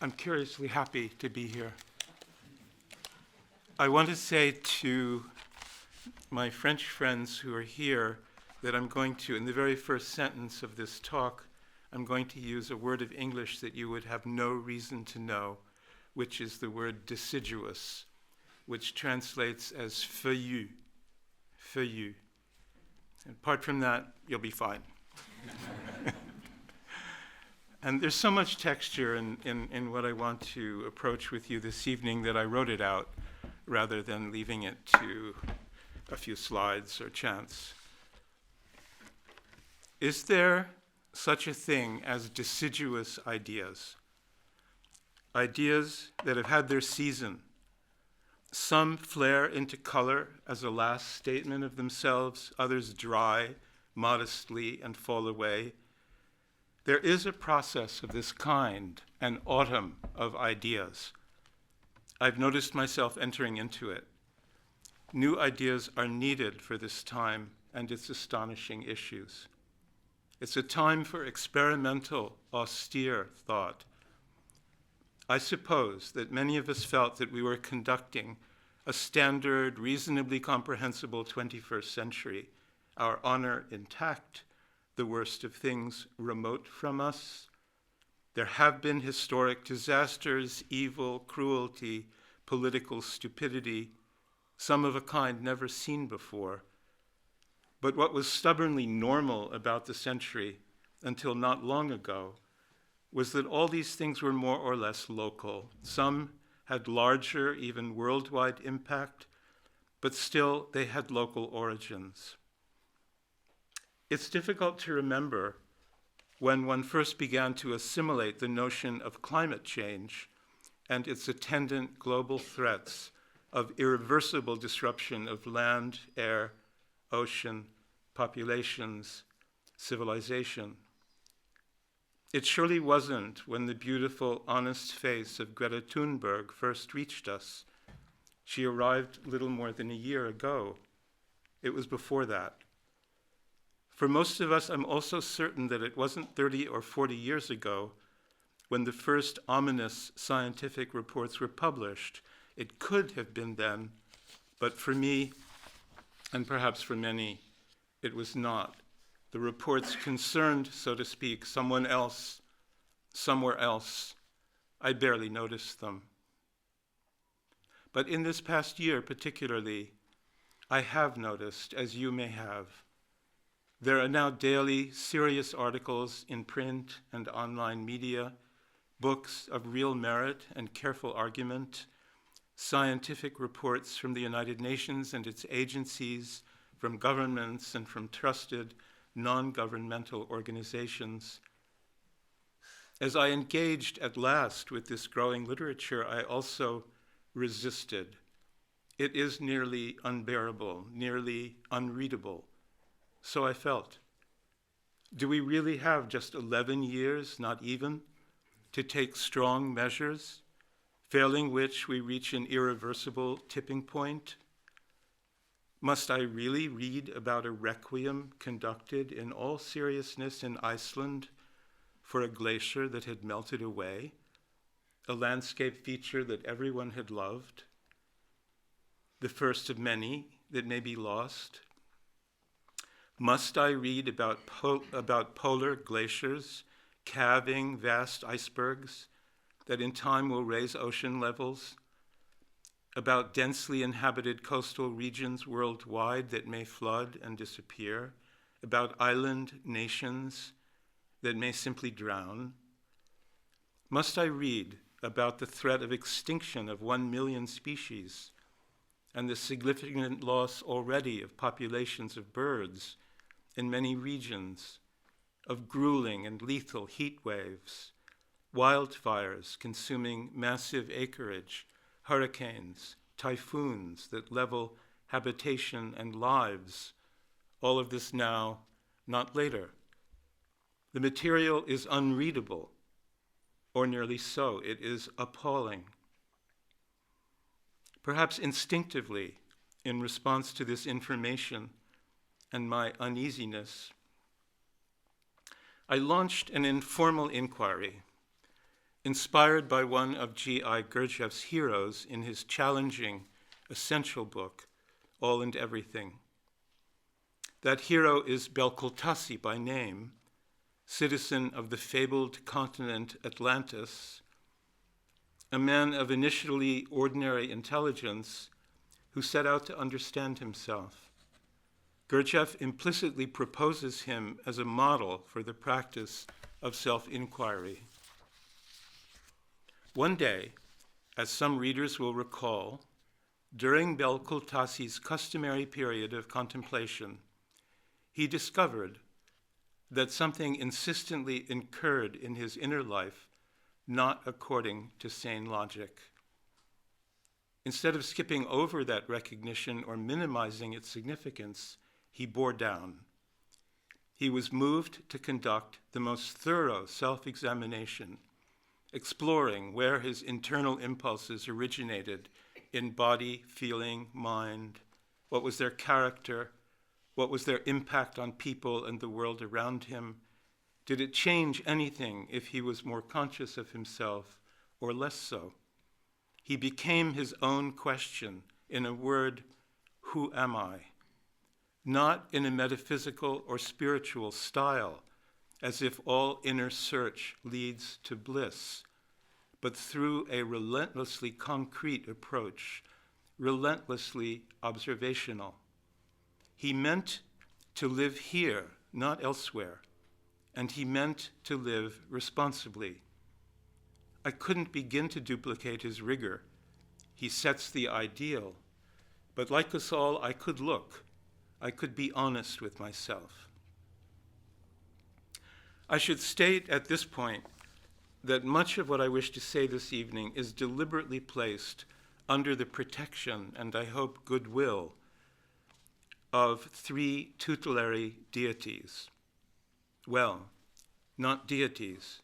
I'm curiously happy to be here. I want to say to my French friends who are here that I'm going to, in the very first sentence of this talk, I'm going to use a word of English that you would have no reason to know, which is the word deciduous, which translates as feuillu, feuillu. And apart from that, you'll be fine. And there's so much texture in what I want to approach with you this evening that I wrote it out rather than leaving it to a few slides or chance. Is there such a thing as deciduous ideas? Ideas that have had their season. Some flare into color as a last statement of themselves, others dry modestly and fall away. There is a process of this kind, an autumn of ideas. I've noticed myself entering into it. New ideas are needed for this time and its astonishing issues. It's a time for experimental, austere thought. I suppose that many of us felt that we were conducting a standard, reasonably comprehensible 21st century, our honor intact, the worst of things remote from us. There have been historic disasters, evil, cruelty, political stupidity, some of a kind never seen before. But what was stubbornly normal about the century until not long ago was that all these things were more or less local. Some had larger, even worldwide impact, but still they had local origins. It's difficult to remember when one first began to assimilate the notion of climate change and its attendant global threats of irreversible disruption of land, air, ocean, populations, civilization. It surely wasn't when the beautiful, honest face of Greta Thunberg first reached us. She arrived little more than a year ago. It was before that. For most of us, I'm also certain that it wasn't 30 or 40 years ago when the first ominous scientific reports were published. It could have been then, but for me, and perhaps for many, it was not. The reports concerned, so to speak, someone else, somewhere else. I barely noticed them. But in this past year particularly, I have noticed, as you may have. There are now daily serious articles in print and online media, books of real merit and careful argument, scientific reports from the United Nations and its agencies, from governments and from trusted non-governmental organizations. As I engaged at last with this growing literature, I also resisted. It is nearly unbearable, nearly unreadable. So I felt. Do we really have just 11 years, not even, to take strong measures, failing which we reach an irreversible tipping point? Must I really read about a requiem conducted in all seriousness in Iceland for a glacier that had melted away, a landscape feature that everyone had loved, the first of many that may be lost? Must I read about polar glaciers calving vast icebergs that in time will raise ocean levels, about densely inhabited coastal regions worldwide that may flood and disappear, about island nations that may simply drown? Must I read about the threat of extinction of 1 million species and the significant loss already of populations of birds in many regions, of grueling and lethal heat waves, wildfires consuming massive acreage, hurricanes, typhoons that level habitation and lives, all of this now, not later? The material is unreadable, or nearly so. It is appalling. Perhaps instinctively, in response to this information and my uneasiness, I launched an informal inquiry. inspired by one of G.I. Gurdjieff's heroes in his challenging, essential book, All and Everything. That hero is Belkoltassi by name, citizen of the fabled continent Atlantis, a man of initially ordinary intelligence who set out to understand himself. Gurdjieff implicitly proposes him as a model for the practice of self-inquiry. One day, as some readers will recall, during Belkoltassi's customary period of contemplation, he discovered that something insistently incurred in his inner life, not according to sane logic. Instead of skipping over that recognition or minimizing its significance, he bore down. He was moved to conduct the most thorough self-examination, exploring where his internal impulses originated in body, feeling, mind, what was their character, what was their impact on people and the world around him. Did it change anything if he was more conscious of himself or less so? He became his own question, in a word, who am I? Not in a metaphysical or spiritual style, as if all inner search leads to bliss, but through a relentlessly concrete approach, relentlessly observational. He meant to live here, not elsewhere, and he meant to live responsibly. I couldn't begin to duplicate his rigor. He sets the ideal, but like us all, I could look. I could be honest with myself. I should state at this point that much of what I wish to say this evening is deliberately placed under the protection, and I hope goodwill, of three tutelary deities. Well, not deities,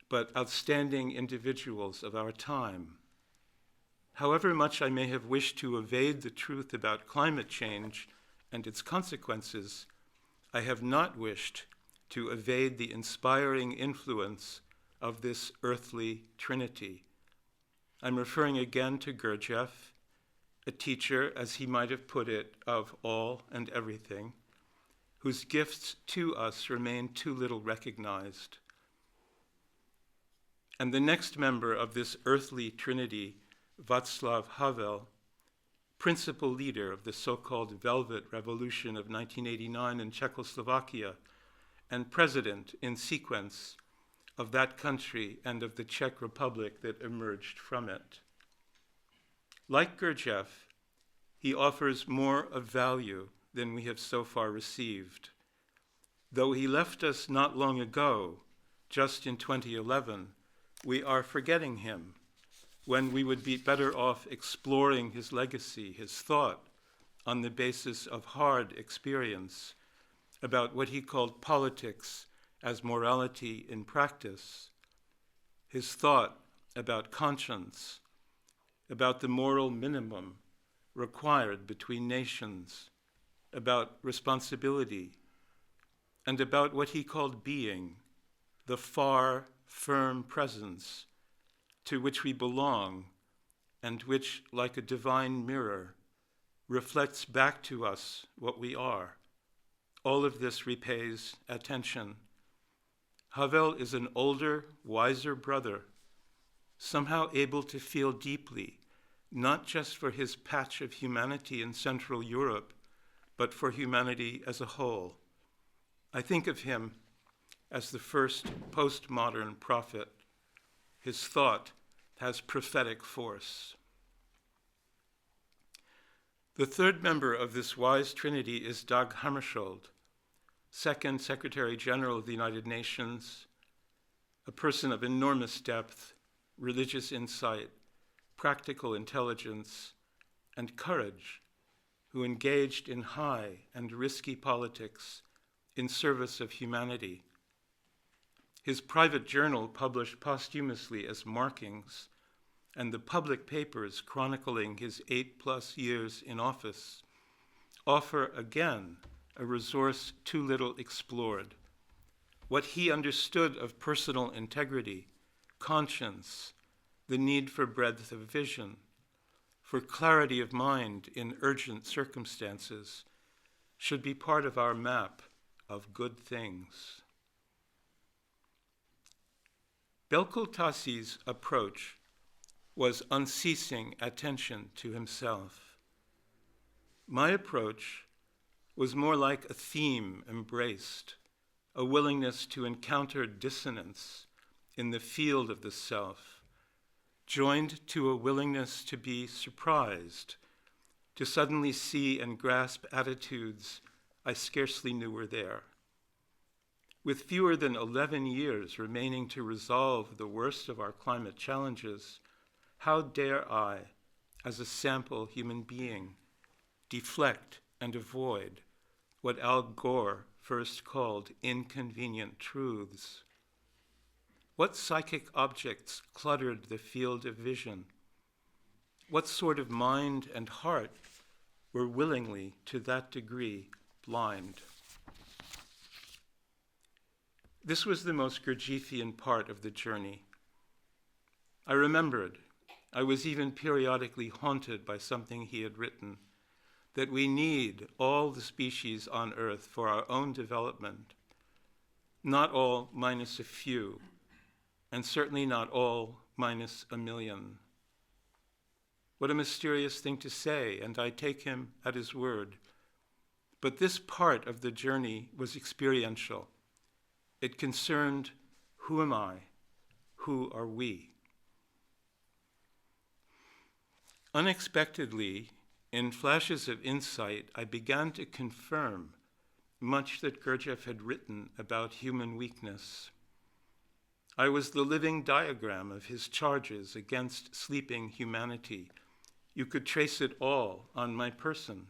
but outstanding individuals of our time. However much I may have wished to evade the truth about climate change and its consequences, I have not wished to evade the inspiring influence of this earthly trinity. I'm referring again to Gurdjieff, a teacher, as he might have put it, of all and everything, whose gifts to us remain too little recognized. And the next member of this earthly trinity, Václav Havel, principal leader of the so-called Velvet Revolution of 1989 in Czechoslovakia, and president in sequence of that country and of the Czech Republic that emerged from it. Like Gurdjieff, he offers more of value than we have so far received. Though he left us not long ago, just in 2011, we are forgetting him, when we would be better off exploring his legacy, his thought, on the basis of hard experience about what he called politics as morality in practice, his thought about conscience, about the moral minimum required between nations, about responsibility, and about what he called being, the far, firm presence to which we belong and which, like a divine mirror, reflects back to us what we are. All of this repays attention. Havel is an older, wiser brother, somehow able to feel deeply, not just for his patch of humanity in Central Europe, but for humanity as a whole. I think of him as the first postmodern prophet. His thought has prophetic force. The third member of this wise trinity is Dag Hammarskjöld, Second Secretary General of the United Nations, a person of enormous depth, religious insight, practical intelligence, and courage, who engaged in high and risky politics in service of humanity. His private journal, published posthumously as Markings, and the public papers chronicling his 8+ years in office, offer again a resource too little explored. What he understood of personal integrity, conscience, the need for breadth of vision, for clarity of mind in urgent circumstances, should be part of our map of good things. Belkoltasi's approach was unceasing attention to himself. My approach was more like a theme embraced, a willingness to encounter dissonance in the field of the self, joined to a willingness to be surprised, to suddenly see and grasp attitudes I scarcely knew were there. With fewer than 11 years remaining to resolve the worst of our climate challenges, how dare I, as a sample human being, deflect and avoid what Al Gore first called inconvenient truths? What psychic objects cluttered the field of vision? What sort of mind and heart were willingly, to that degree, blind? This was the most Gurdjieffian part of the journey. I remembered, I was even periodically haunted by something he had written, that we need all the species on Earth for our own development, not all minus a few, and certainly not all minus a million. What a mysterious thing to say, and I take him at his word. But this part of the journey was experiential. It concerned, who am I? Who are we? Unexpectedly, in flashes of insight, I began to confirm much that Gurdjieff had written about human weakness. I was the living diagram of his charges against sleeping humanity. You could trace it all on my person.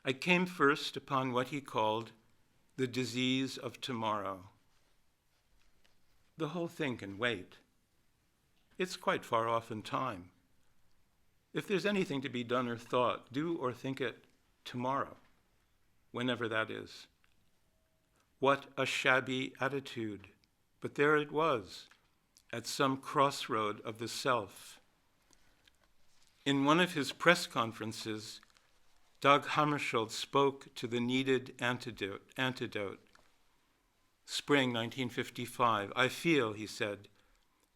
I came first upon what he called the disease of tomorrow. The whole thing can wait. It's quite far off in time. If there's anything to be done or thought, do or think it tomorrow, whenever that is. What a shabby attitude, but there it was, at some crossroad of the self. In one of his press conferences, Dag Hammarskjöld spoke to the needed antidote. Spring 1955, I feel, he said,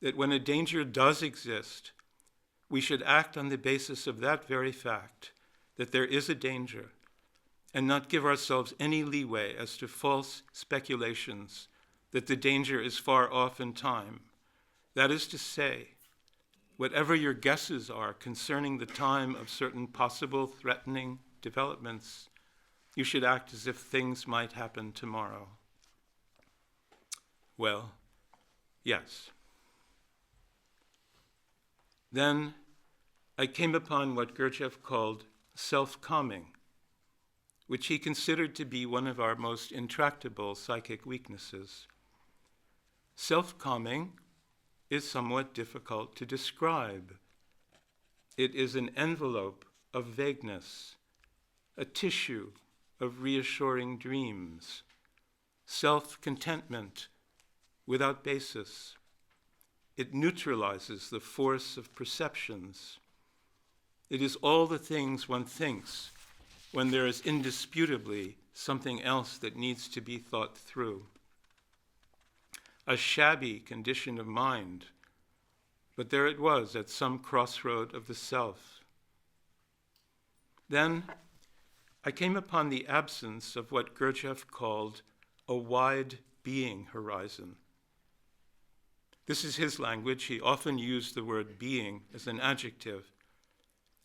that when a danger does exist, we should act on the basis of that very fact, that there is a danger, and not give ourselves any leeway as to false speculations that the danger is far off in time. That is to say, whatever your guesses are concerning the time of certain possible threatening developments, you should act as if things might happen tomorrow. Well, yes. Then I came upon what Gurdjieff called self-calming, which he considered to be one of our most intractable psychic weaknesses. Self-calming is somewhat difficult to describe. It is an envelope of vagueness, a tissue of reassuring dreams, self-contentment without basis. It neutralizes the force of perceptions. It is all the things one thinks when there is indisputably something else that needs to be thought through. A shabby condition of mind, but there it was at some crossroad of the self. Then I came upon the absence of what Gurdjieff called a wide being horizon. This is his language. He often used the word being as an adjective.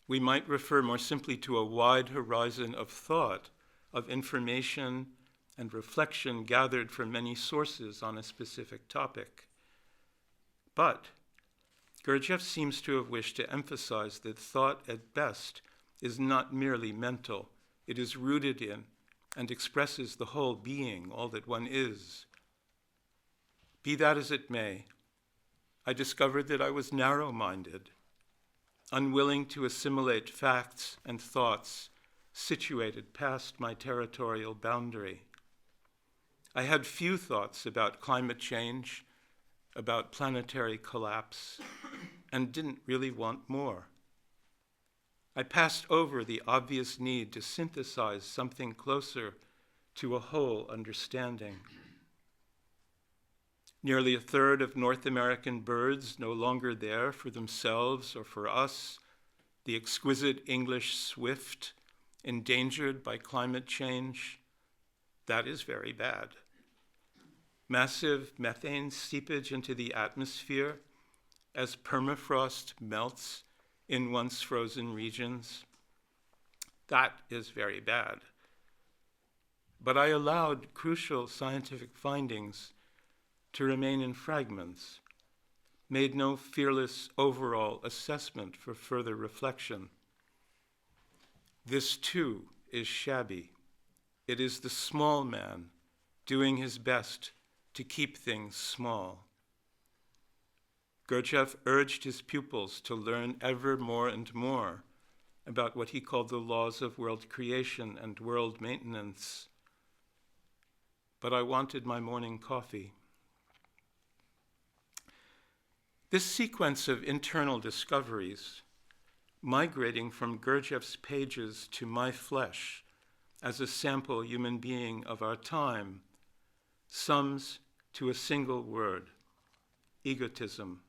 We might refer more simply to a wide horizon of thought, of information and reflection gathered from many sources on a specific topic. But Gurdjieff seems to have wished to emphasize that thought at best is not merely mental. It is rooted in and expresses the whole being, all that one is. Be that as it may, I discovered that I was narrow-minded, unwilling to assimilate facts and thoughts situated past my territorial boundary. I had few thoughts about climate change about planetary collapse and didn't really want more. I passed over the obvious need to synthesize something closer to a whole understanding. Nearly a third of North American birds no longer there for themselves or for us, the exquisite English swift, endangered by climate change, that is very bad. Massive methane seepage into the atmosphere as permafrost melts in once frozen regions, that is very bad. But I allowed crucial scientific findings to remain in fragments, made no fearless overall assessment for further reflection. This too is shabby. It is the small man doing his best to keep things small. Gurdjieff urged his pupils to learn ever more and more about what he called the laws of world creation and world maintenance. But I wanted my morning coffee. This sequence of internal discoveries, migrating from Gurdjieff's pages to my flesh as a sample human being of our time, sums to a single word: egotism.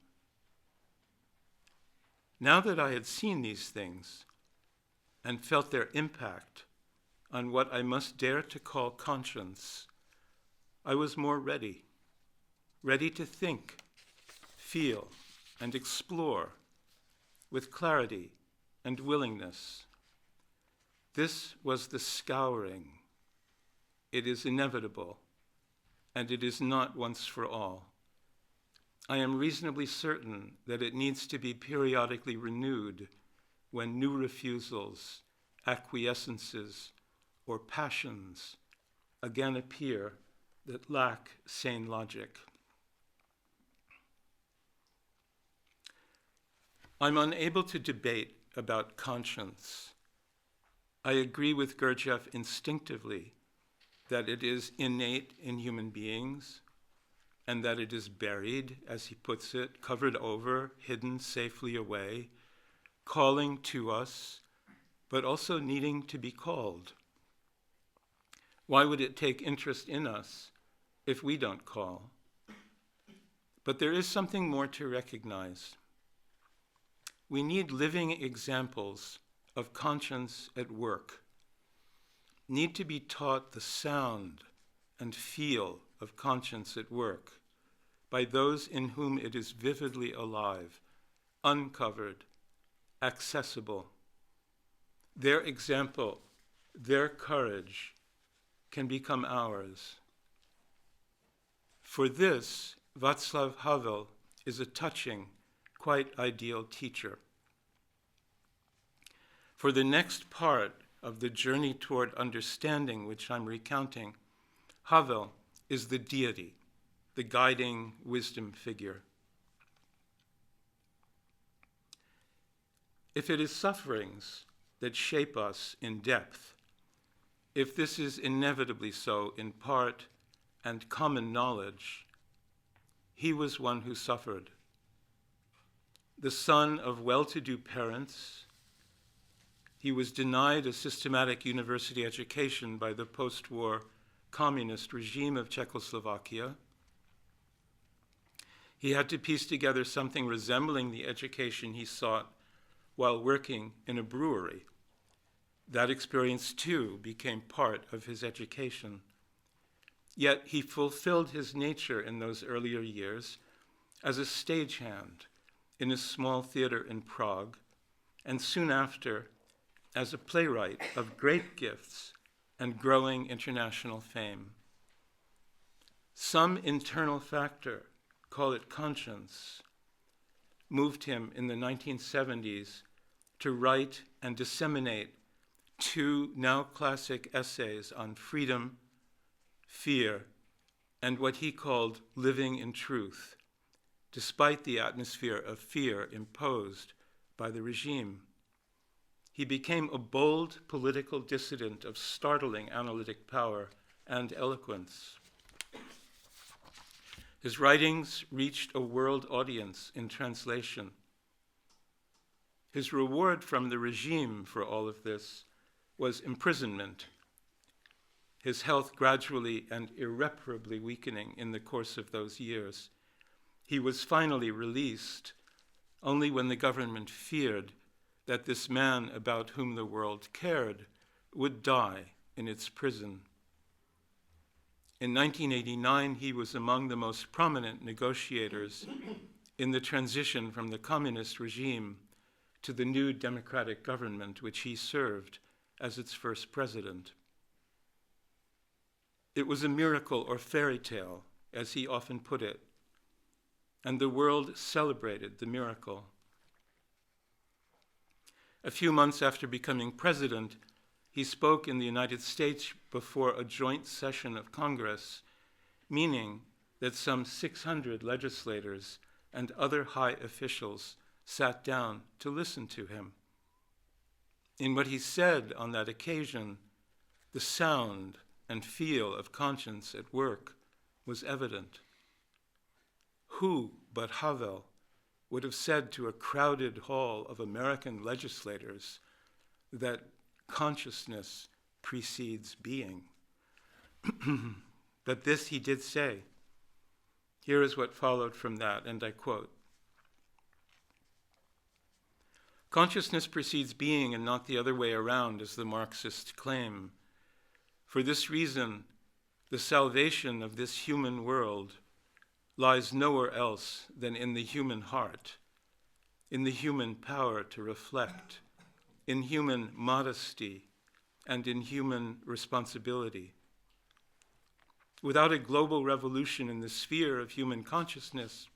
Now that I had seen these things and felt their impact on what I must dare to call conscience, I was more ready to think, feel, and explore with clarity and willingness. This was the scouring. It is inevitable, and it is not once for all. I am reasonably certain that it needs to be periodically renewed when new refusals, acquiescences, or passions again appear that lack sane logic. I'm unable to debate about conscience. I agree with Gurdjieff instinctively that it is innate in human beings and that it is buried, as he puts it, covered over, hidden safely away, calling to us, but also needing to be called. Why would it take interest in us if we don't call? But there is something more to recognize. We need living examples of conscience at work, need to be taught the sound and feel of conscience at work by those in whom it is vividly alive, uncovered, accessible. Their example, their courage can become ours. For this, Václav Havel is a touching, quite ideal teacher. For the next part of the journey toward understanding which I'm recounting, Havel is the deity, the guiding wisdom figure. If it is sufferings that shape us in depth, if this is inevitably so in part and common knowledge, he was one who suffered. The son of well-to-do parents, he was denied a systematic university education by the post-war communist regime of Czechoslovakia. He had to piece together something resembling the education he sought while working in a brewery. That experience, too, became part of his education. Yet he fulfilled his nature in those earlier years as a stagehand in a small theater in Prague, and soon after as a playwright of great gifts and growing international fame. Some internal factor, call it conscience, moved him in the 1970s to write and disseminate two now classic essays on freedom, fear, and what he called living in truth, despite the atmosphere of fear imposed by the regime. He became a bold political dissident of startling analytic power and eloquence. His writings reached a world audience in translation. His reward from the regime for all of this was imprisonment, his health gradually and irreparably weakening in the course of those years. He was finally released only when the government feared that this man about whom the world cared would die in its prison. In 1989, he was among the most prominent negotiators in the transition from the communist regime to the new democratic government which he served as its first president. It was a miracle or fairy tale, as he often put it, and the world celebrated the miracle. A few months after becoming president, he spoke in the United States before a joint session of Congress, meaning that some 600 legislators and other high officials sat down to listen to him. In what he said on that occasion, the sound and feel of conscience at work was evident. Who but Havel would have said to a crowded hall of American legislators that consciousness precedes being? But this he did say. Here is what followed from that, and I quote, "Consciousness precedes being and not the other way around, as the Marxists claim. For this reason, the salvation of this human world lies nowhere else than in the human heart, in the human power to reflect, in human modesty, and in human responsibility. Without a global revolution in the sphere of human consciousness,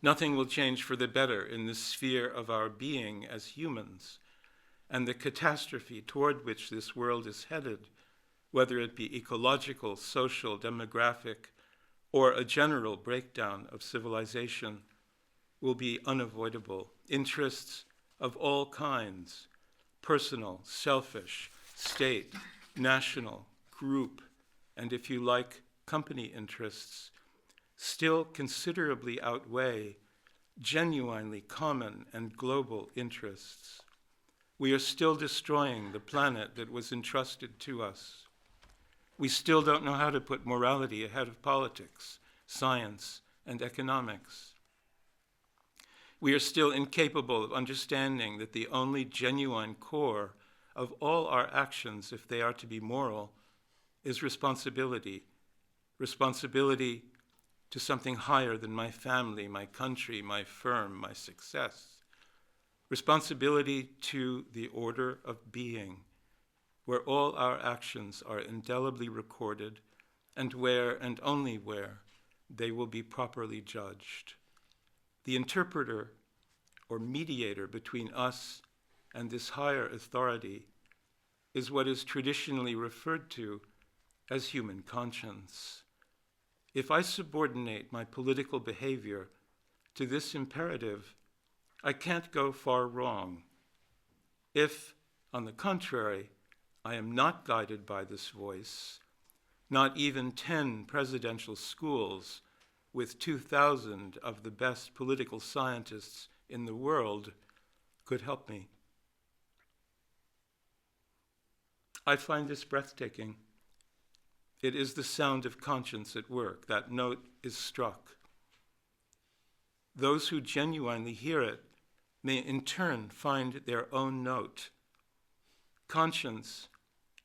nothing will change for the better in the sphere of our being as humans, and the catastrophe toward which this world is headed, whether it be ecological, social, demographic, or a general breakdown of civilization, will be unavoidable. Interests of all kinds, personal, selfish, state, national, group, and if you like, company interests, still considerably outweigh genuinely common and global interests. We are still destroying the planet that was entrusted to us. We still don't know how to put morality ahead of politics, science, and economics. We are still incapable of understanding that the only genuine core of all our actions, if they are to be moral, is responsibility. Responsibility to something higher than my family, my country, my firm, my success. Responsibility to the order of being, where all our actions are indelibly recorded and where, and only where, they will be properly judged. The interpreter or mediator between us and this higher authority is what is traditionally referred to as human conscience. If I subordinate my political behavior to this imperative, I can't go far wrong. If, on the contrary, I am not guided by this voice, not even 10 presidential schools with 2,000 of the best political scientists in the world could help me. I find this breathtaking. It is the sound of conscience at work. That note is struck. Those who genuinely hear it may in turn find their own note. Conscience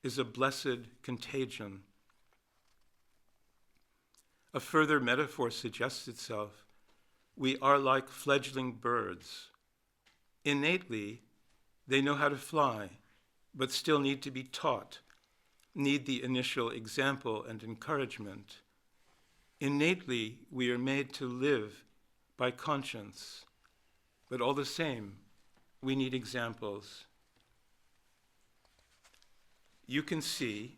is a blessed contagion. A further metaphor suggests itself. We are like fledgling birds. Innately, they know how to fly, but still need to be taught, need the initial example and encouragement. Innately, we are made to live by conscience, but all the same, we need examples. You can see,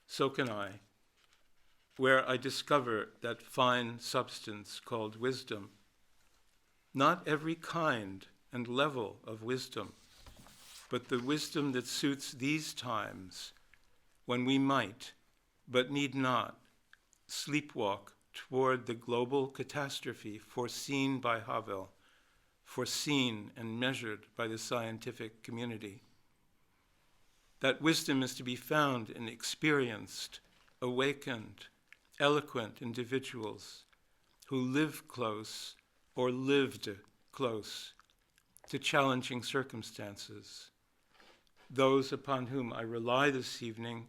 so can I, where I discover that fine substance called wisdom. Not every kind and level of wisdom, but the wisdom that suits these times when we might, but need not, sleepwalk toward the global catastrophe foreseen by Havel, foreseen and measured by the scientific community. That wisdom is to be found in experienced, awakened, eloquent individuals who live close or lived close to challenging circumstances, those upon whom I rely this evening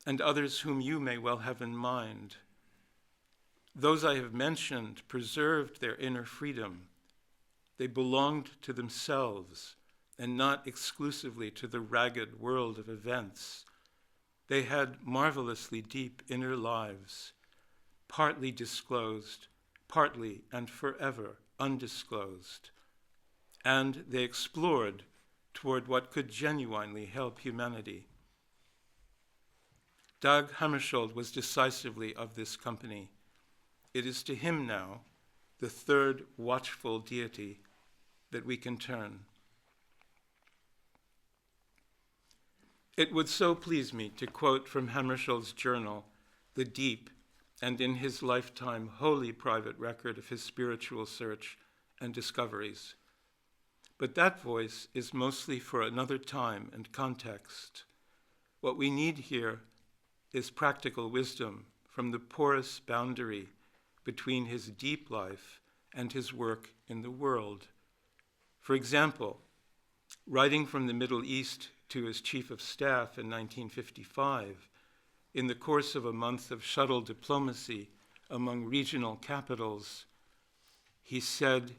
and others whom you may well have in mind. Those I have mentioned preserved their inner freedom. They belonged to themselves and not exclusively to the ragged world of events. They had marvelously deep inner lives, partly disclosed, partly and forever undisclosed. And they explored toward what could genuinely help humanity. Dag Hammarskjöld was decisively of this company. It is to him now, the third watchful deity, that we can turn. It would so please me to quote from Hammarskjöld's journal the deep and in his lifetime wholly private record of his spiritual search and discoveries. But that voice is mostly for another time and context. What we need here is practical wisdom from the porous boundary between his deep life and his work in the world. For example, writing from the Middle East to his chief of staff in 1955, in the course of a month of shuttle diplomacy among regional capitals, he said,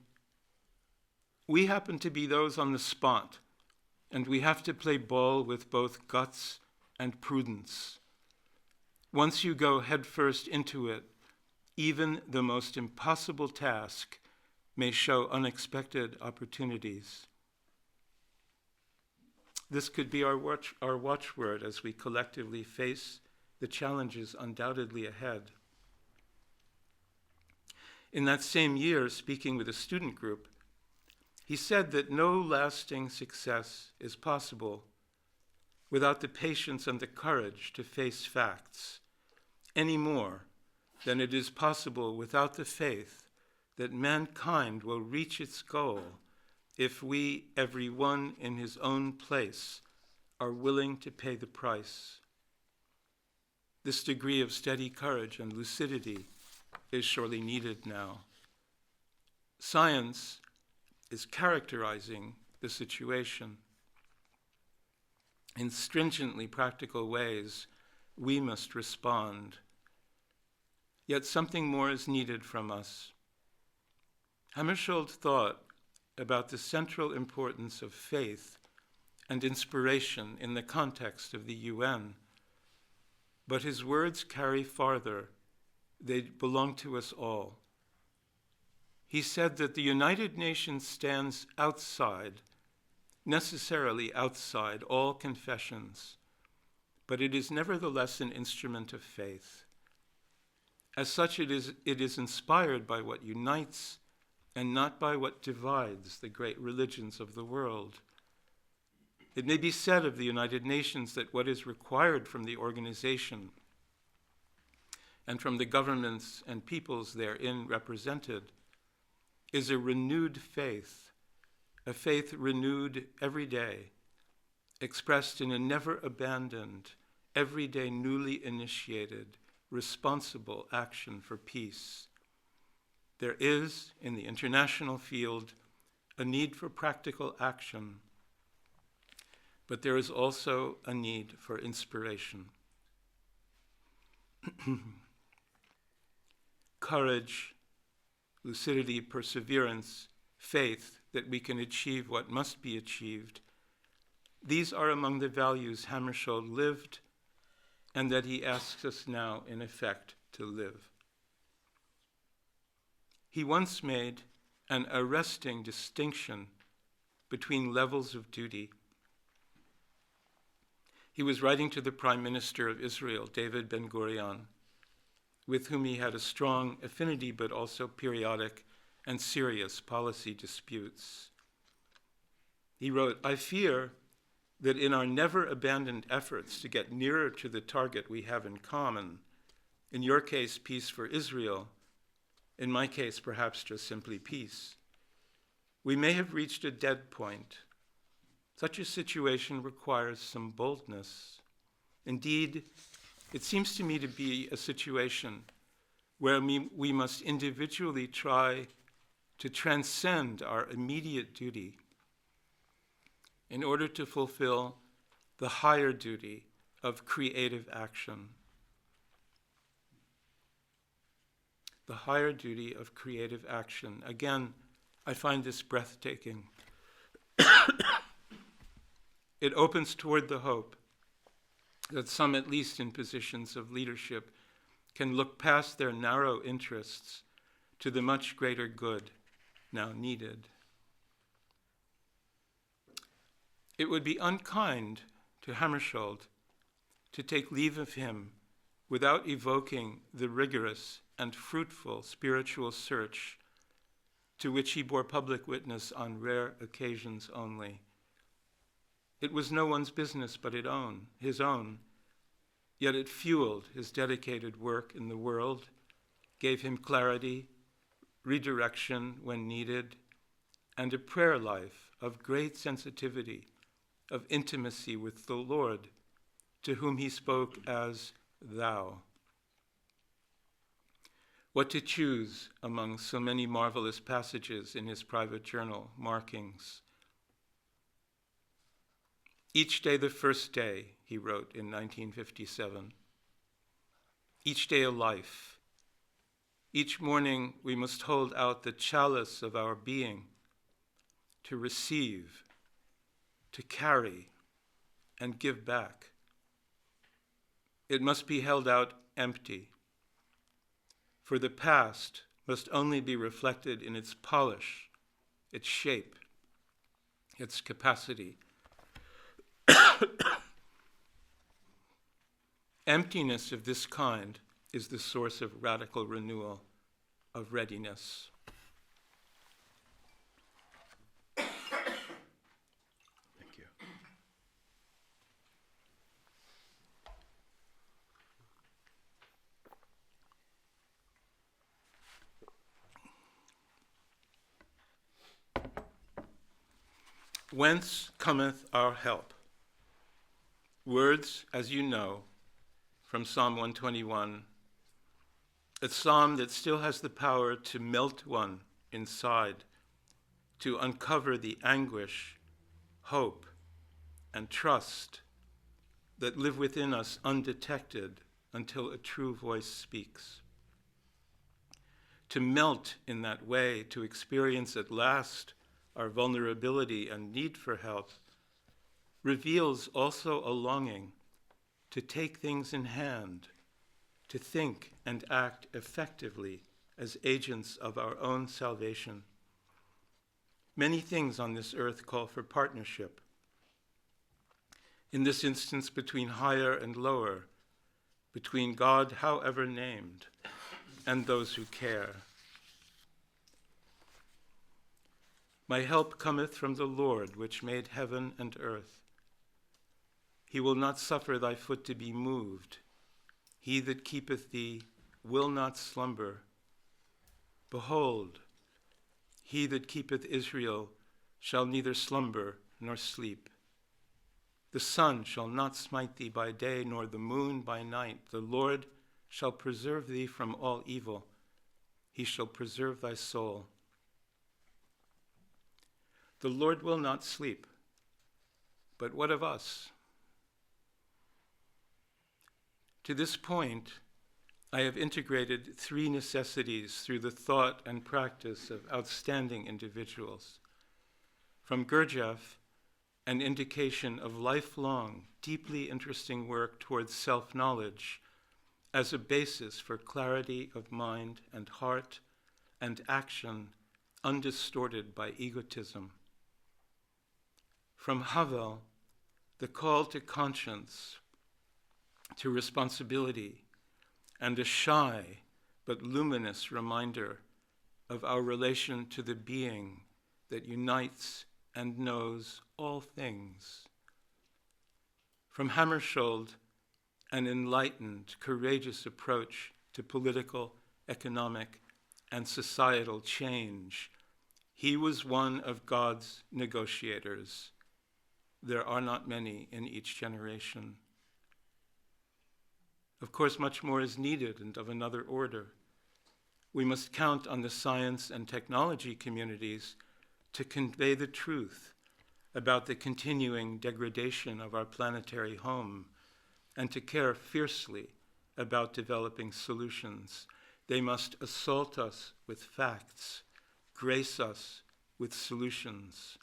"We happen to be those on the spot, and we have to play ball with both guts and prudence. Once you go headfirst into it, even the most impossible task may show unexpected opportunities." This could be our watchword as we collectively face the challenges undoubtedly ahead. In that same year, speaking with a student group, he said that no lasting success is possible without the patience and the courage to face facts, any more than it is possible without the faith that mankind will reach its goal if we, every one in his own place, are willing to pay the price. This degree of steady courage and lucidity is surely needed now. Science is characterizing the situation. In stringently practical ways, we must respond. Yet something more is needed from us. Hammarskjöld thought about the central importance of faith and inspiration in the context of the UN, but his words carry farther. They belong to us all. He said that the United Nations stands outside, necessarily outside all confessions, but it is nevertheless an instrument of faith. As such, it is inspired by what unites and not by what divides the great religions of the world. It may be said of the United Nations that what is required from the organization and from the governments and peoples therein represented is a renewed faith, a faith renewed every day, expressed in a never abandoned, everyday newly initiated, responsible action for peace. There is, in the international field, a need for practical action, but there is also a need for inspiration. Courage, lucidity, perseverance, faith that we can achieve what must be achieved, these are among the values Hammarskjöld lived and that he asks us now, in effect, to live. He once made an arresting distinction between levels of duty. He was writing to the Prime Minister of Israel, David Ben-Gurion, with whom he had a strong affinity but also periodic and serious policy disputes. He wrote, "I fear that in our never abandoned efforts to get nearer to the target we have in common, In your case, peace for Israel. In my case, perhaps just simply peace. We may have reached a dead point. Such a situation requires some boldness. Indeed, it seems to me to be a situation where we must individually try to transcend our immediate duty in order to fulfill the higher duty of creative action. The higher duty of creative action. Again, I find this breathtaking. It opens toward the hope that some, at least in positions of leadership, can look past their narrow interests to the much greater good now needed. It would be unkind to Hammarskjöld to take leave of him without evoking the rigorous and fruitful spiritual search to which he bore public witness on rare occasions only. It was no one's business but his own, yet it fueled his dedicated work in the world, gave him clarity, redirection when needed, and a prayer life of great sensitivity, of intimacy with the Lord, to whom he spoke as thou. What to choose among so many marvelous passages in his private journal, markings? Each day the first day, he wrote in 1957. Each day a life. Each morning we must hold out the chalice of our being to receive, to carry, and give back. It must be held out empty, for the past must only be reflected in its polish, its shape, its capacity. Emptiness of this kind is the source of radical renewal, of readiness. Thank you. Whence cometh our help? Words, as you know, from Psalm 121, a psalm that still has the power to melt one inside, to uncover the anguish, hope, and trust that live within us undetected until a true voice speaks. To melt in that way, to experience at last our vulnerability and need for help, reveals also a longing to take things in hand, to think and act effectively as agents of our own salvation. Many things on this earth call for partnership. In this instance, between higher and lower, between God, however named, and those who care. My help cometh from the Lord, which made heaven and earth. He will not suffer thy foot to be moved. He that keepeth thee will not slumber. Behold, he that keepeth Israel shall neither slumber nor sleep. The sun shall not smite thee by day, nor the moon by night. The Lord shall preserve thee from all evil. He shall preserve thy soul. The Lord will not sleep. But what of us? To this point, I have integrated three necessities through the thought and practice of outstanding individuals. From Gurdjieff, an indication of lifelong, deeply interesting work towards self-knowledge as a basis for clarity of mind and heart and action undistorted by egotism. From Havel, the call to conscience, to responsibility, and a shy but luminous reminder of our relation to the being that unites and knows all things. From Hammarskjöld, an enlightened, courageous approach to political, economic, and societal change. He was one of God's negotiators. There are not many in each generation. Of course, much more is needed and of another order. We must count on the science and technology communities to convey the truth about the continuing degradation of our planetary home and to care fiercely about developing solutions. They must assault us with facts, grace us with solutions.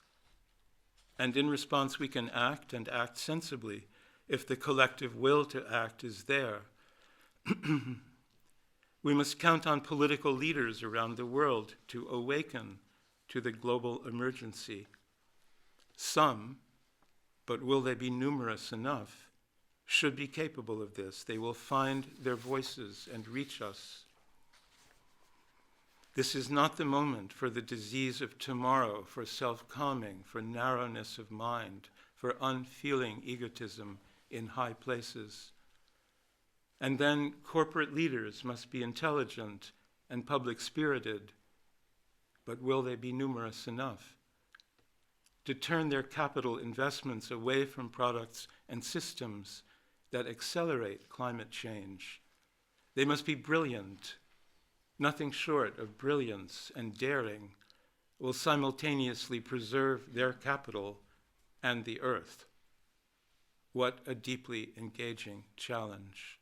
And in response, we can act and act sensibly if the collective will to act is there. We must count on political leaders around the world to awaken to the global emergency. Some, but will they be numerous enough, should be capable of this. They will find their voices and reach us. This is not the moment for the disease of tomorrow, for self-calming, for narrowness of mind, for unfeeling egotism in high places. And then corporate leaders must be intelligent and public-spirited, but will they be numerous enough to turn their capital investments away from products and systems that accelerate climate change? They must be brilliant. Nothing short of brilliance and daring will simultaneously preserve their capital and the earth. What a deeply engaging challenge.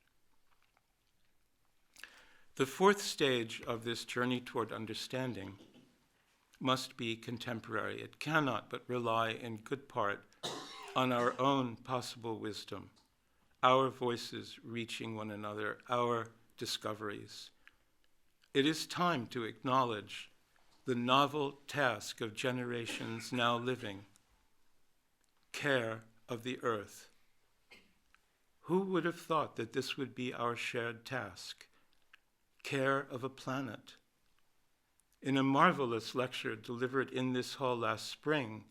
The fourth stage of this journey toward understanding must be contemporary. It cannot but rely in good part on our own possible wisdom, our voices reaching one another, our discoveries. It is time to acknowledge the novel task of generations now living, care of the earth. Who would have thought that this would be our shared task? Care of a planet. In a marvelous lecture delivered in this hall last spring,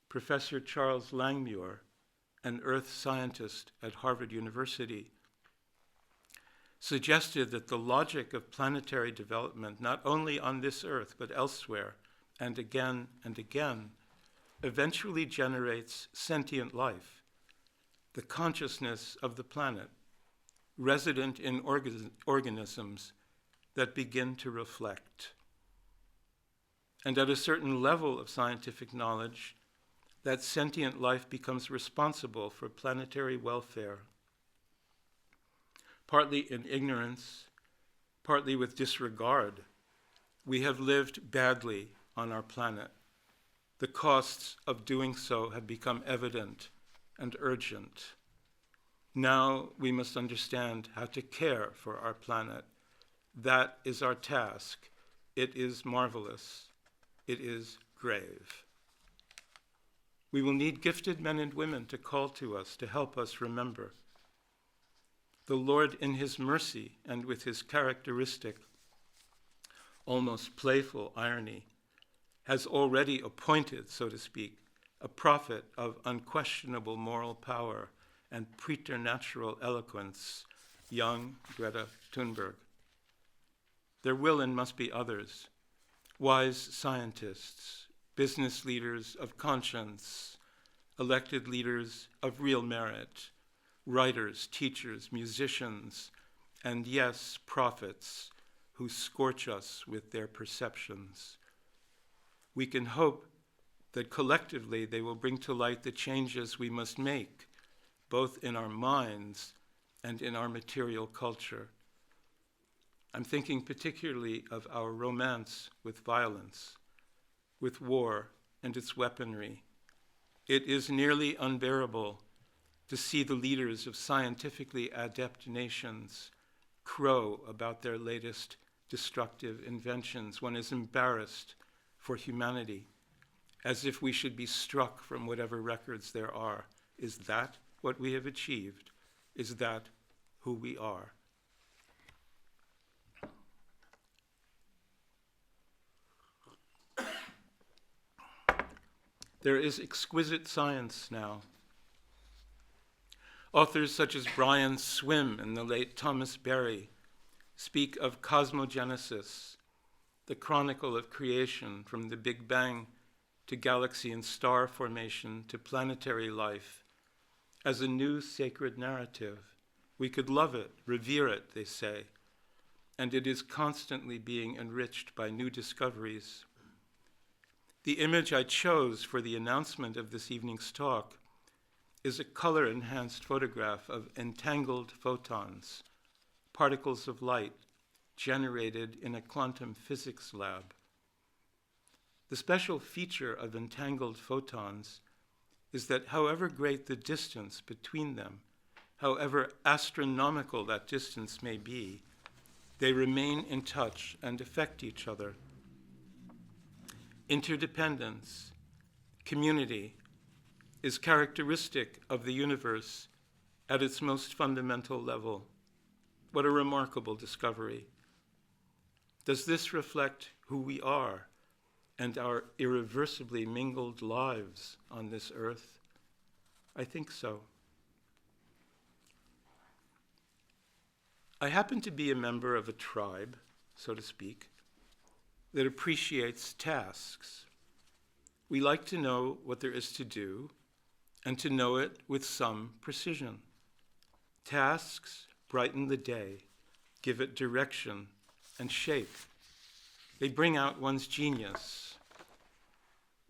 Professor Charles Langmuir, an earth scientist at Harvard University, suggested that the logic of planetary development, not only on this earth but elsewhere, and again, eventually generates sentient life, the consciousness of the planet, resident in organisms that begin to reflect. And at a certain level of scientific knowledge, that sentient life becomes responsible for planetary welfare. Partly in ignorance, partly with disregard, we have lived badly on our planet. The costs of doing so have become evident and urgent. Now we must understand how to care for our planet. That is our task. It is marvelous. It is grave. We will need gifted men and women to call to us, to help us remember. The Lord, in his mercy and with his characteristic, almost playful irony, has already appointed, so to speak, a prophet of unquestionable moral power and preternatural eloquence, young Greta Thunberg. There will and must be others, wise scientists, business leaders of conscience, elected leaders of real merit, writers, teachers, musicians, and yes, prophets who scorch us with their perceptions. We can hope that collectively they will bring to light the changes we must make, both in our minds and in our material culture. I'm thinking particularly of our romance with violence, with war and its weaponry. It is nearly unbearable to see the leaders of scientifically adept nations crow about their latest destructive inventions. One is embarrassed for humanity, as if we should be struck from whatever records there are. Is that what we have achieved? Is that who we are? There is exquisite science now. Authors such as Brian Swim and the late Thomas Berry speak of Cosmo Genesis, the chronicle of creation from the Big Bang to galaxy and star formation to planetary life, as a new sacred narrative. We could love it, revere it, they say, and it is constantly being enriched by new discoveries. The image I chose for the announcement of this evening's talk is a color-enhanced photograph of entangled photons, particles of light generated in a quantum physics lab. The special feature of entangled photons is that however great the distance between them, however astronomical that distance may be, they remain in touch and affect each other. Interdependence, community, is characteristic of the universe at its most fundamental level. What a remarkable discovery. Does this reflect who we are and our irreversibly mingled lives on this earth? I think so. I happen to be a member of a tribe, so to speak, that appreciates tasks. We like to know what there is to do and to know it with some precision. Tasks brighten the day, give it direction and shape. They bring out one's genius.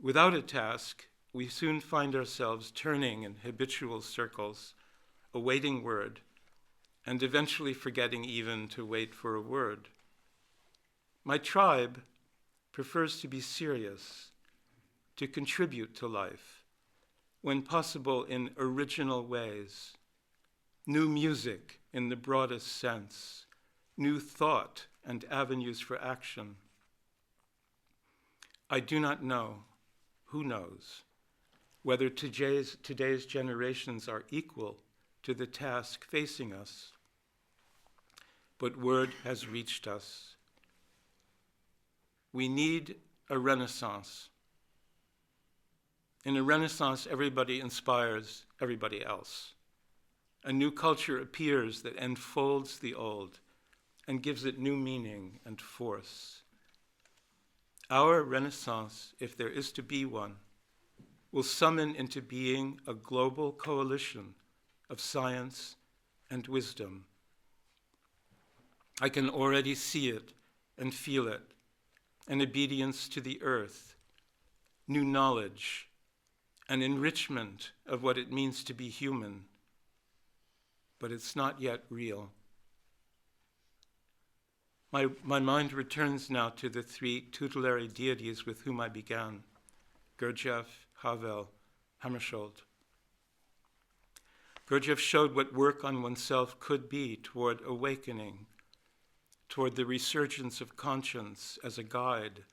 Without a task, we soon find ourselves turning in habitual circles, awaiting word, and eventually forgetting even to wait for a word. My tribe prefers to be serious, to contribute to life, when possible in original ways, new music in the broadest sense, new thought and avenues for action. I do not know, who knows, whether today's generations are equal to the task facing us, but word has reached us. We need a renaissance. In a renaissance, everybody inspires everybody else. A new culture appears that enfolds the old and gives it new meaning and force. Our renaissance, if there is to be one, will summon into being a global coalition of science and wisdom. I can already see it and feel it, an obedience to the earth, new knowledge, an enrichment of what it means to be human, but it's not yet real. My mind returns now to the three tutelary deities with whom I began, Gurdjieff, Havel, Hammarskjöld. Gurdjieff showed what work on oneself could be toward awakening, toward the resurgence of conscience as a guide,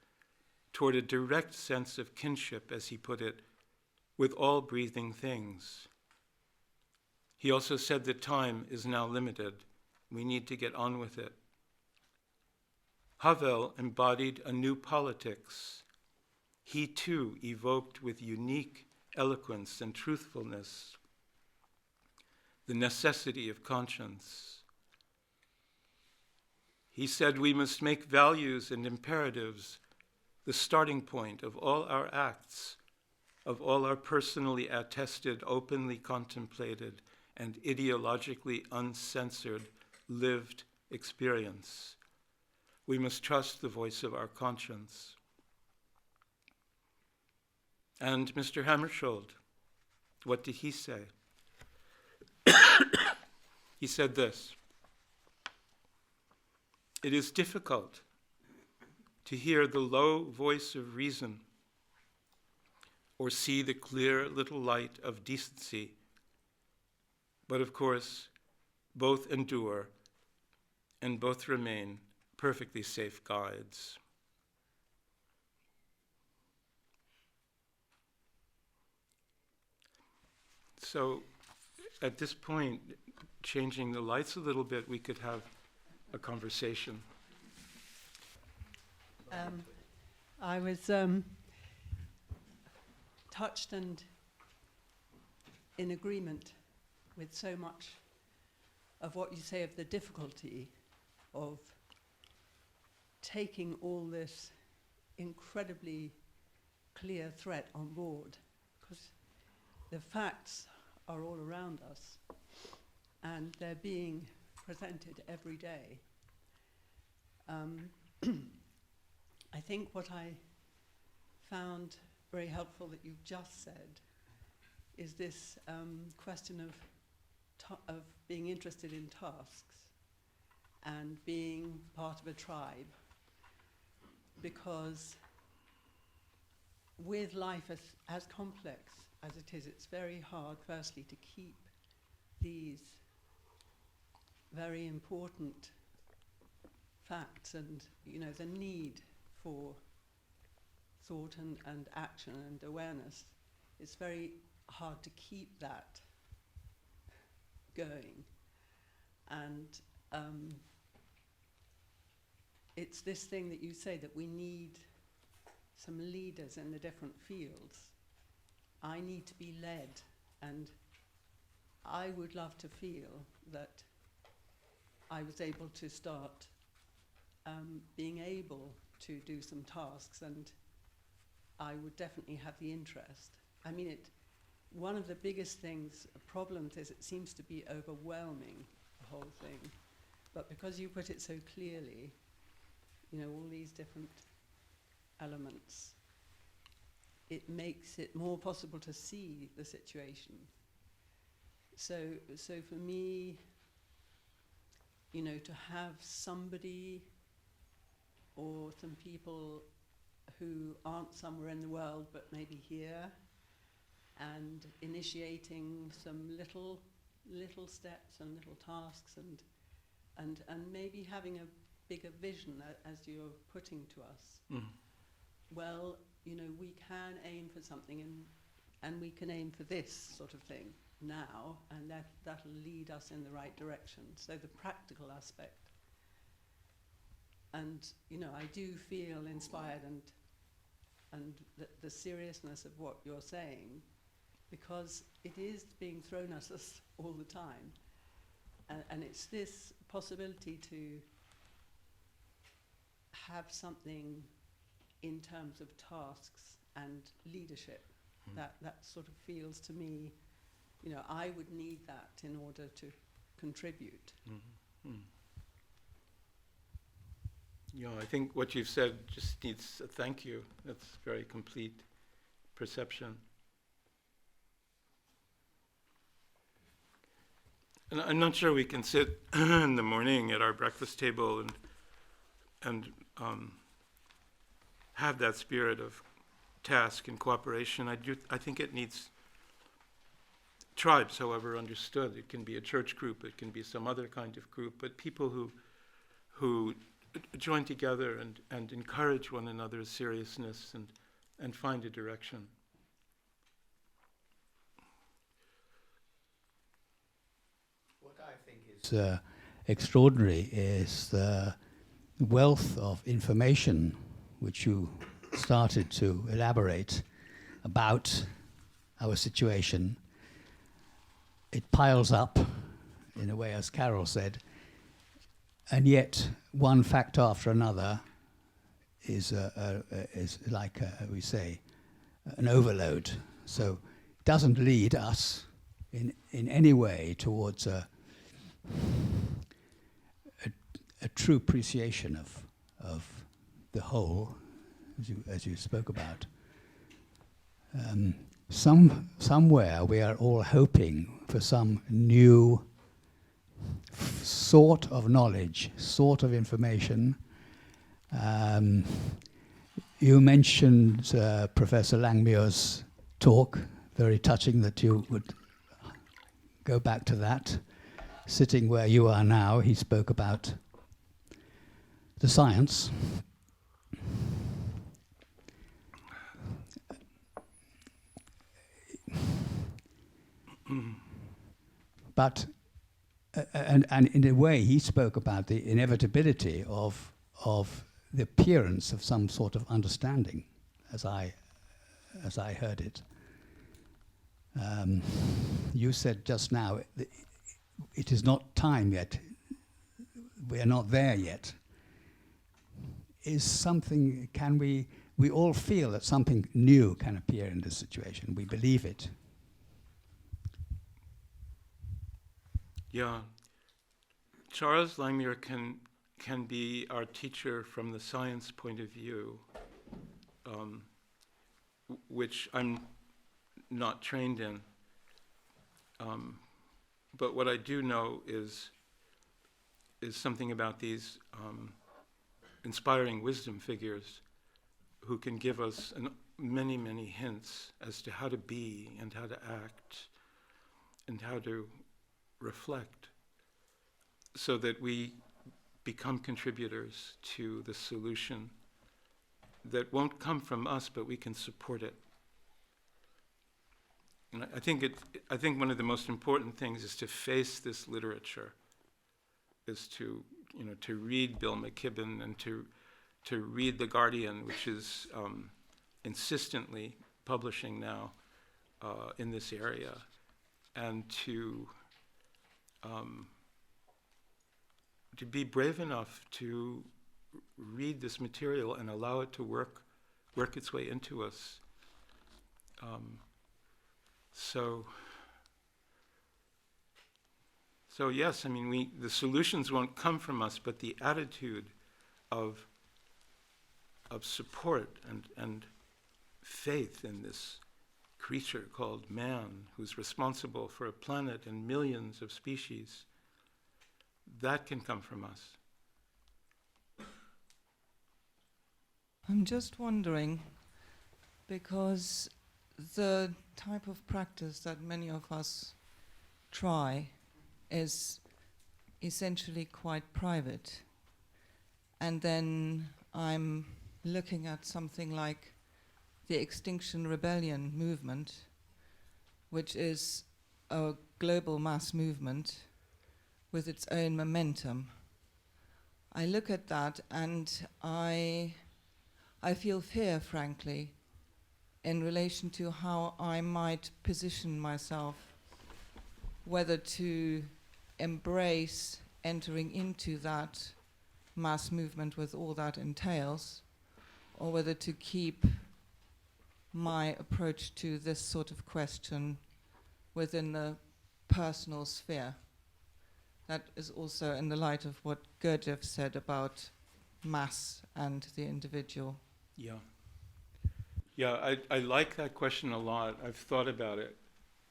toward a direct sense of kinship, as he put it, with all breathing things. He also said that time is now limited. We need to get on with it. Havel embodied a new politics. He too evoked with unique eloquence and truthfulness the necessity of conscience. He said we must make values and imperatives the starting point of all our acts, of all our personally attested, openly contemplated, and ideologically uncensored lived experience. We must trust the voice of our conscience. And Mr. Hammarskjöld, what did he say? He said this: "It is difficult to hear the low voice of reason or see the clear little light of decency, but of course, both endure and both remain perfectly safe guides." So at this point, changing the lights a little bit, we could have a conversation. I was touched and in agreement with so much of what you say of the difficulty of taking all this incredibly clear threat on board, because the facts are all around us and they're being presented every day. I think what I found very helpful that you've just said is this question of being interested in tasks and being part of a tribe, because with life as complex as it is, it's very hard, firstly, to keep these very important facts and, you know, the need for thought and action and awareness. It's very hard to keep that going. And it's this thing that you say, that we need some leaders in the different fields. I need to be led, and I would love to feel that I was able to start being able to do some tasks, and I would definitely have the interest. I mean, one of the biggest problems is it seems to be overwhelming, the whole thing. But because you put it so clearly, you know, all these different elements, it makes it more possible to see the situation. So for me, you know, to have somebody or some people who aren't somewhere in the world but maybe here, and initiating some little steps and little tasks, and maybe having a bigger vision, as you're putting to us. Mm. Well, you know, we can aim for something, and we can aim for this sort of thing now, and that'll lead us in the right direction. So the practical aspect. And, you know, I do feel inspired and the seriousness of what you're saying, because it is being thrown at us all the time. And it's this possibility to have something in terms of tasks and leadership. That sort of feels to me, you know, I would need that in order to contribute. Mm-hmm. Mm. You know, I think what you've said just needs a thank you. That's very complete perception. And I'm not sure we can sit in the morning at our breakfast table and have that spirit of task and cooperation. I think it needs tribes, however understood. It can be a church group, it can be some other kind of group, but people who join together and encourage one another's seriousness and find a direction. What I think is extraordinary is the wealth of information which you started to elaborate about our situation. It piles up, in a way, as Carol said, and yet one fact after another is like, we say, an overload. So it doesn't lead us in any way towards a true appreciation of the whole, as you spoke about. Somewhere we are all hoping for some new sort of knowledge, sort of information. You mentioned Professor Langmuir's talk, very touching that you would go back to that. Sitting where you are now, he spoke about the science. But and in a way, he spoke about the inevitability of the appearance of some sort of understanding, as I heard it. You said just now, it is not time yet. we are not there yet, is something, we all feel that something new can appear in this situation. We believe it. Yeah. Charles Langmuir can be our teacher from the science point of view, which I'm not trained in. But what I do know is something about these inspiring wisdom figures who can give us many, many hints as to how to be and how to act and how to reflect, so that we become contributors to the solution that won't come from us, but we can support it. And I think one of the most important things is to face this literature, is to read Bill McKibben and to read The Guardian, which is insistently publishing now in this area, and to be brave enough to read this material and allow it to work its way into us. So yes, I mean, the solutions won't come from us, but the attitude of support and faith in this creature called man, who's responsible for a planet and millions of species, that can come from us. I'm just wondering, because the type of practice that many of us try is essentially quite private. And then I'm looking at something like the Extinction Rebellion movement, which is a global mass movement with its own momentum. I look at that and I feel fear, frankly, in relation to how I might position myself, whether to embrace entering into that mass movement with all that entails, or whether to keep my approach to this sort of question within the personal sphere. That is also in the light of what Gurdjieff said about mass and the individual. Yeah, I like that question a lot. I've thought about it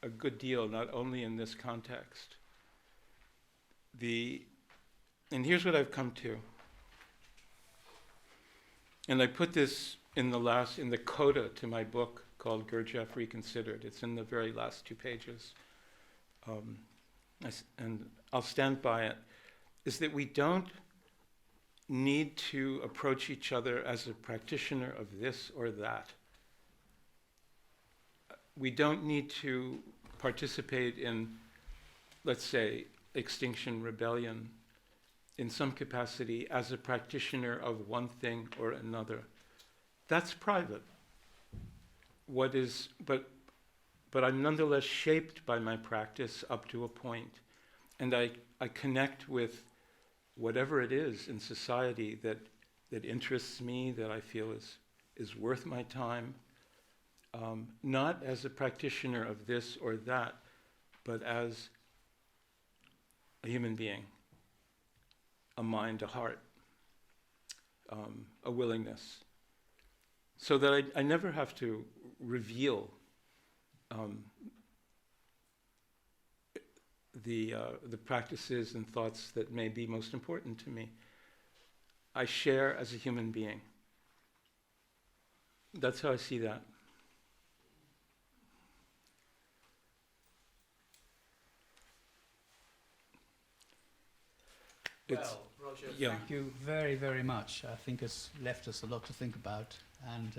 a good deal, not only in this context. And here's what I've come to. And I put this in the coda to my book called Gurdjieff Reconsidered. It's in the very last 2 pages. And I'll stand by it, is that we don't need to approach each other as a practitioner of this or that. We don't need to participate in, let's say, Extinction Rebellion in some capacity as a practitioner of one thing or another. That's private. But I'm nonetheless shaped by my practice up to a point. And I connect with whatever it is in society that interests me, that I feel is worth my time, not as a practitioner of this or that, but as a human being, a mind, a heart, a willingness. So that I never have to reveal the practices and thoughts that may be most important to me. I share as a human being. That's how I see that. Well, Roger, thank you very, very much. I think it's left us a lot to think about, and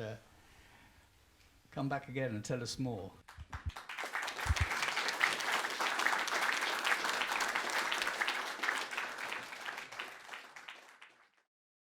come back again and tell us more.